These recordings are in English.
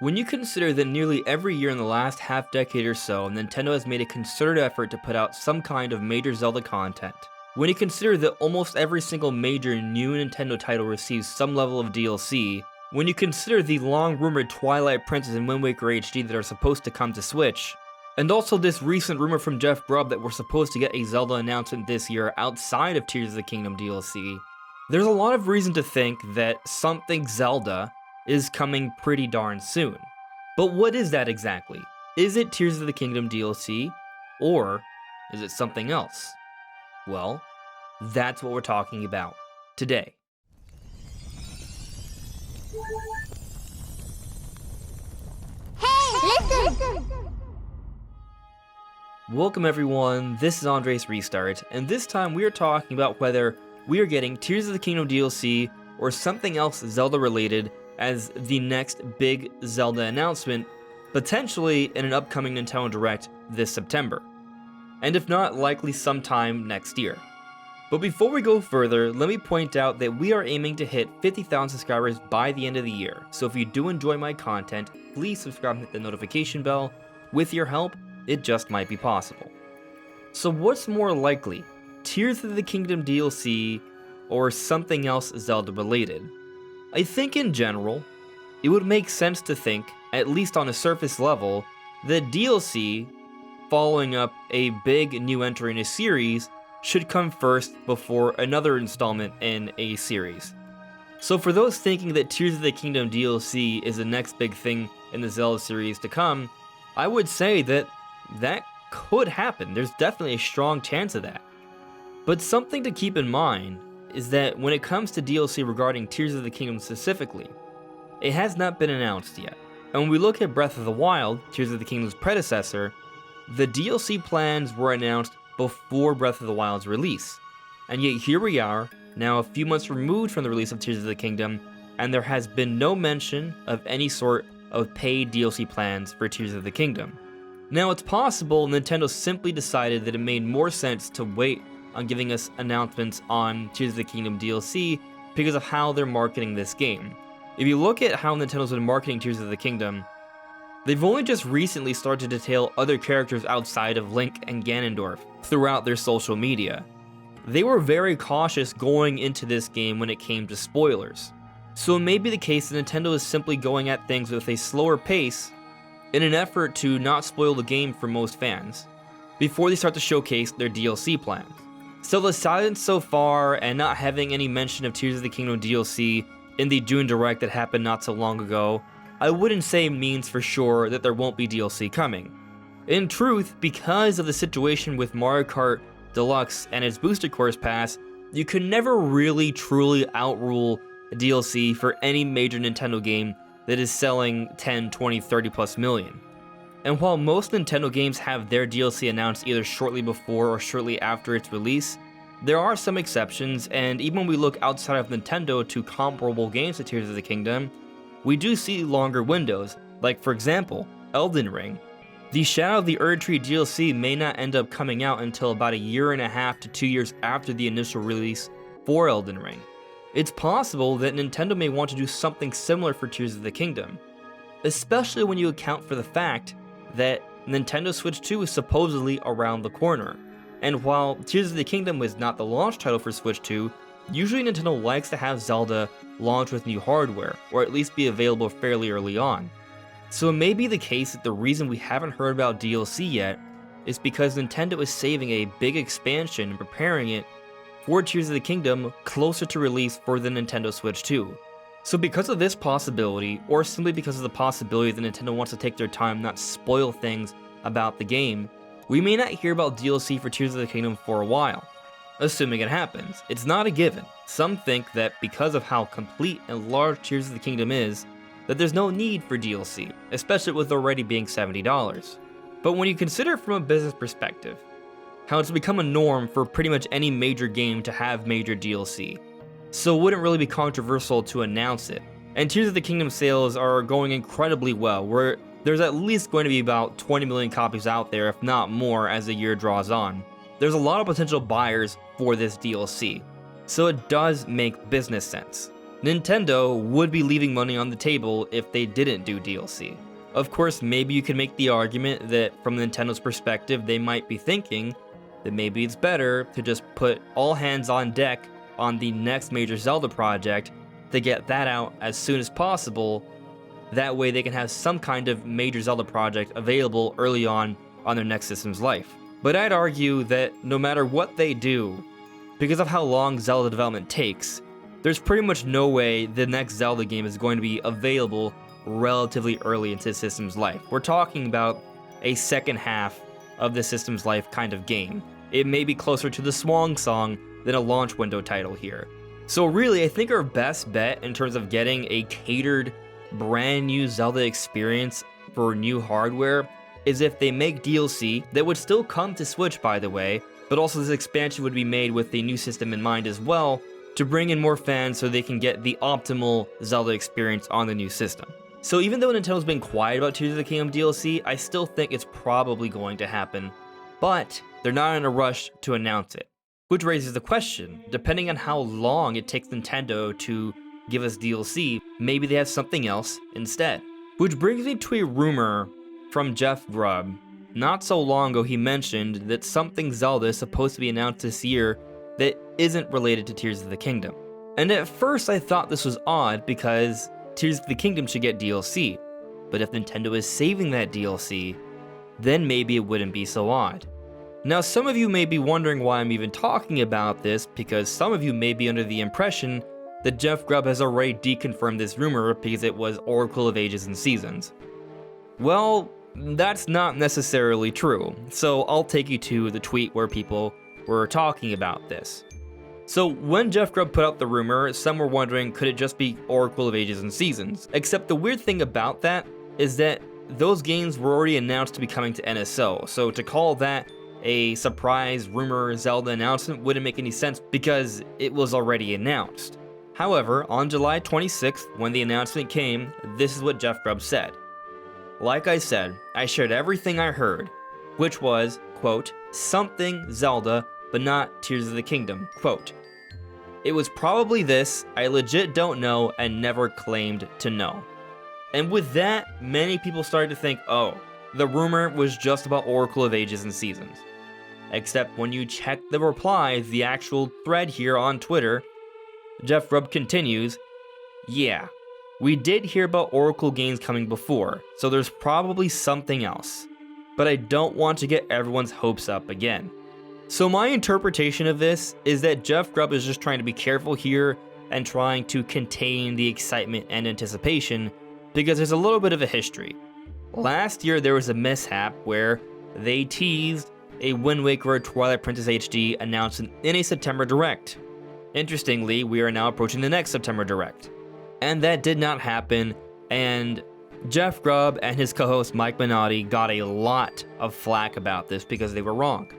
When you consider that nearly every year in the last half decade or so, Nintendo has made a concerted effort to put out some kind of major Zelda content. When you consider that almost every single major new Nintendo title receives some level of DLC, when you consider the long-rumored Twilight Princess and Wind Waker HD that are supposed to come to Switch, and also this recent rumor from Jeff Grubb that we're supposed to get a Zelda announcement this year outside of Tears of the Kingdom DLC, there's a lot of reason to think that something Zelda is coming pretty darn soon. But what is that exactly? Is it Tears of the Kingdom DLC, or is it something else? Well, that's what we're talking about today. Hey, listen! Welcome everyone, this is Andres Restart, and this time we are talking about whether we are getting Tears of the Kingdom DLC or something else Zelda related as the next big Zelda announcement, potentially in an upcoming Nintendo Direct this September. And if not, likely sometime next year. But before we go further, let me point out that we are aiming to hit 50,000 subscribers by the end of the year, so if you do enjoy my content, please subscribe and hit the notification bell. With your help, it just might be possible. So what's more likely, Tears of the Kingdom DLC or something else Zelda related? I think in general, it would make sense to think, at least on a surface level, that DLC, following up a big new entry in a series, should come first before another installment in a series. So for those thinking that Tears of the Kingdom DLC is the next big thing in the Zelda series to come, I would say that could happen. There's definitely a strong chance of that. But something to keep in mind is that when it comes to DLC regarding Tears of the Kingdom specifically, it has not been announced yet. And when we look at Breath of the Wild, Tears of the Kingdom's predecessor, the DLC plans were announced before Breath of the Wild's release. And yet here we are, now a few months removed from the release of Tears of the Kingdom, and there has been no mention of any sort of paid DLC plans for Tears of the Kingdom. Now it's possible Nintendo simply decided that it made more sense to wait on giving us announcements on Tears of the Kingdom DLC because of how they're marketing this game. If you look at how Nintendo's been marketing Tears of the Kingdom, they've only just recently started to detail other characters outside of Link and Ganondorf throughout their social media. They were very cautious going into this game when it came to spoilers. So it may be the case that Nintendo is simply going at things with a slower pace in an effort to not spoil the game for most fans, before they start to showcase their DLC plans. So the silence so far and not having any mention of Tears of the Kingdom DLC in the June Direct that happened not so long ago, I wouldn't say means for sure that there won't be DLC coming. In truth, because of the situation with Mario Kart Deluxe and its Booster Course Pass, you could never really truly outrule DLC for any major Nintendo game that is selling 10, 20, 30 plus million. And while most Nintendo games have their DLC announced either shortly before or shortly after its release, there are some exceptions, and even when we look outside of Nintendo to comparable games to Tears of the Kingdom, we do see longer windows, like for example, Elden Ring. The Shadow of the Erdtree DLC may not end up coming out until about a year and a half to 2 years after the initial release for Elden Ring. It's possible that Nintendo may want to do something similar for Tears of the Kingdom, especially when you account for the fact that Nintendo Switch 2 is supposedly around the corner. And while Tears of the Kingdom was not the launch title for Switch 2, usually Nintendo likes to have Zelda launch with new hardware, or at least be available fairly early on. So it may be the case that the reason we haven't heard about DLC yet is because Nintendo is saving a big expansion and preparing it for Tears of the Kingdom closer to release for the Nintendo Switch 2. So because of this possibility, or simply because of the possibility that Nintendo wants to take their time not spoil things about the game, we may not hear about DLC for Tears of the Kingdom for a while. Assuming it happens, it's not a given. Some think that because of how complete and large Tears of the Kingdom is, that there's no need for DLC, especially with already being $70. But when you consider from a business perspective, how it's become a norm for pretty much any major game to have major DLC, so it wouldn't really be controversial to announce it. And Tears of the Kingdom sales are going incredibly well, where there's at least going to be about 20 million copies out there, if not more, as the year draws on. There's a lot of potential buyers for this DLC, so it does make business sense. Nintendo would be leaving money on the table if they didn't do DLC. Of course, maybe you can make the argument that from Nintendo's perspective, they might be thinking that maybe it's better to just put all hands on deck on the next major Zelda project to get that out as soon as possible. That way they can have some kind of major Zelda project available early on their next system's life. But I'd argue that no matter what they do, because of how long Zelda development takes, there's pretty much no way the next Zelda game is going to be available relatively early into the system's life. We're talking about a second half of the system's life kind of game. It may be closer to the Swan Song than a launch window title here. So really, I think our best bet in terms of getting a catered brand new Zelda experience for new hardware is if they make DLC that would still come to Switch, by the way, but also this expansion would be made with the new system in mind as well, to bring in more fans so they can get the optimal Zelda experience on the new system. So even though Nintendo's been quiet about Tears of the Kingdom DLC, I still think it's probably going to happen, but they're not in a rush to announce it. Which raises the question, depending on how long it takes Nintendo to give us DLC, maybe they have something else instead. Which brings me to a rumor from Jeff Grubb. Not so long ago he mentioned that something Zelda is supposed to be announced this year that isn't related to Tears of the Kingdom. And at first I thought this was odd because Tears of the Kingdom should get DLC, but if Nintendo is saving that DLC, then maybe it wouldn't be so odd. Now some of you may be wondering why I'm even talking about this, because some of you may be under the impression that Jeff Grubb has already deconfirmed this rumor because it was Oracle of Ages and Seasons. Well, that's not necessarily true, so I'll take you to the tweet where people were talking about this. So when Jeff Grubb put out the rumor, some were wondering could it just be Oracle of Ages and Seasons, except the weird thing about that is that those games were already announced to be coming to NSO, so to call that a surprise rumor Zelda announcement wouldn't make any sense because it was already announced. However, on July 26th, when the announcement came, this is what Jeff Grubb said. Like I said, I shared everything I heard, which was, quote, something Zelda, but not Tears of the Kingdom, quote. It was probably this, I legit don't know and never claimed to know. And with that, many people started to think, oh, the rumor was just about Oracle of Ages and Seasons. Except when you check the replies, the actual thread here on Twitter, Jeff Grubb continues, yeah, we did hear about Oracle games coming before, so there's probably something else. But I don't want to get everyone's hopes up again. So my interpretation of this is that Jeff Grubb is just trying to be careful here and trying to contain the excitement and anticipation because there's a little bit of a history. Last year there was a mishap where they teased a Wind Waker Twilight Princess HD announcement in a September Direct. Interestingly, we are now approaching the next September Direct. And that did not happen, and Jeff Grubb and his co-host Mike Minotti got a lot of flack about this because they were wrong.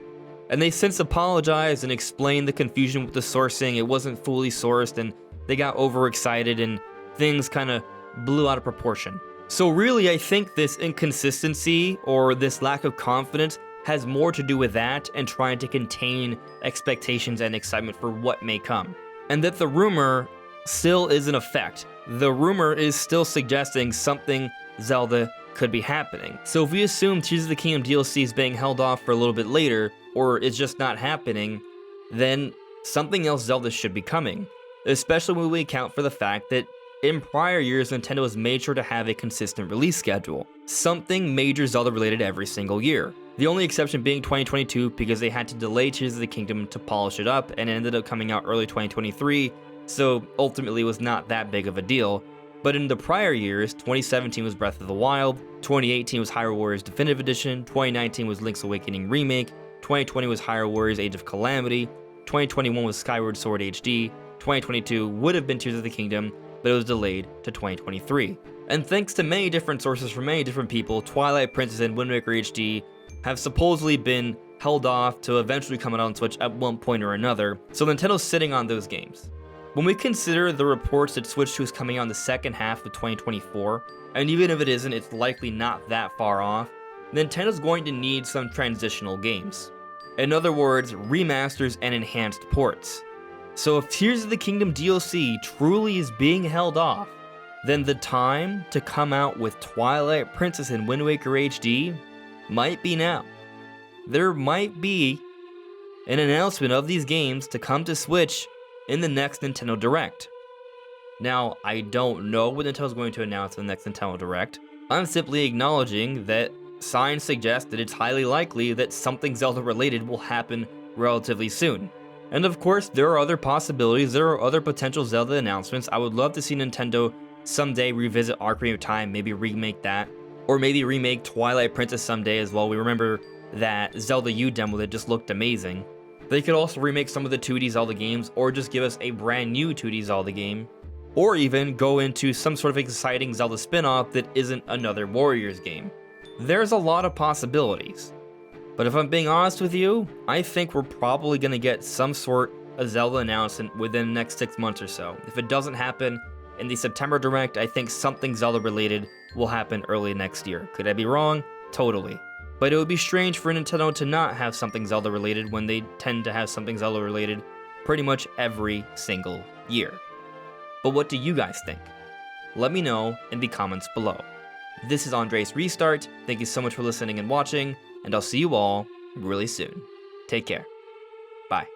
And they since apologized and explained the confusion with the sourcing. It wasn't fully sourced, and they got overexcited, and things kind of blew out of proportion. So really, I think this inconsistency or this lack of confidence has more to do with that and trying to contain expectations and excitement for what may come. And that the rumor still is in effect. The rumor is still suggesting something Zelda could be happening. So if we assume Tears of the Kingdom DLC is being held off for a little bit later, or it's just not happening, then something else Zelda should be coming. Especially when we account for the fact that in prior years, Nintendo has made sure to have a consistent release schedule. Something major Zelda related every single year. The only exception being 2022 because they had to delay Tears of the Kingdom to polish it up and it ended up coming out early 2023, so ultimately it was not that big of a deal. But in the prior years, 2017 was Breath of the Wild, 2018 was Hyrule Warriors Definitive Edition, 2019 was Link's Awakening Remake, 2020 was Hyrule Warriors Age of Calamity, 2021 was Skyward Sword HD, 2022 would have been Tears of the Kingdom, but it was delayed to 2023. And thanks to many different sources from many different people, Twilight Princess and Wind Waker HD have supposedly been held off to eventually come out on Switch at one point or another, so Nintendo's sitting on those games. When we consider the reports that Switch 2 is coming out in the second half of 2024, and even if it isn't, it's likely not that far off, Nintendo's going to need some transitional games. In other words, remasters and enhanced ports. So if Tears of the Kingdom DLC truly is being held off, then the time to come out with Twilight Princess and Wind Waker HD might be now. There might be an announcement of these games to come to Switch in the next Nintendo Direct. Now, I don't know what Nintendo's going to announce in the next Nintendo Direct. I'm simply acknowledging that signs suggest that it's highly likely that something Zelda related will happen relatively soon. And of course, there are other possibilities, there are other potential Zelda announcements. I would love to see Nintendo someday revisit Ocarina of Time, maybe remake that, or maybe remake Twilight Princess someday as well. We remember that Zelda U demo that just looked amazing. They could also remake some of the 2D Zelda games, or just give us a brand new 2D Zelda game, or even go into some sort of exciting Zelda spin-off that isn't another Warriors game. There's a lot of possibilities. But if I'm being honest with you, I think we're probably going to get some sort of Zelda announcement within the next 6 months or so. If it doesn't happen in the September Direct, I think something Zelda related will happen early next year. Could I be wrong? Totally. But it would be strange for Nintendo to not have something Zelda related when they tend to have something Zelda related pretty much every single year. But what do you guys think? Let me know in the comments below. This is Andres Restart. Thank you so much for listening and watching, and I'll see you all really soon. Take care. Bye.